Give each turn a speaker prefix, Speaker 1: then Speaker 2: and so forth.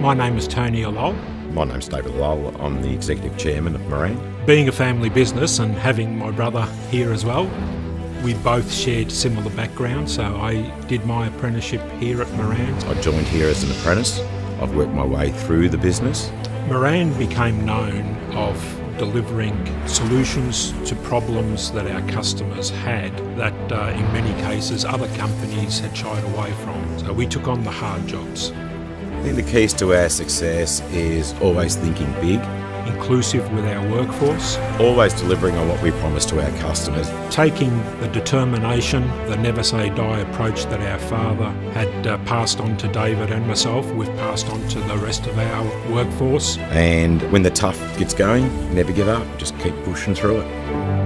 Speaker 1: My name is Tony Ellul.
Speaker 2: My name's David Ellul. I'm the Executive Chairman of Marand.
Speaker 1: Being a family business and having my brother here as well, we both shared similar backgrounds, so I did my apprenticeship here at Marand.
Speaker 2: I joined here as an apprentice. I've worked my way through the business.
Speaker 1: Marand became known of delivering solutions to problems that our customers had that in many cases other companies had shied away from. So we took on the hard jobs.
Speaker 2: I think the keys to our success is always thinking big,
Speaker 1: Inclusive with our workforce,
Speaker 2: always delivering on what we promise to our customers.
Speaker 1: taking the determination, the never say die approach that our father had passed on to David and myself, we've passed on to the rest of our workforce.
Speaker 2: And when the tough gets going, never give up, just keep pushing through it.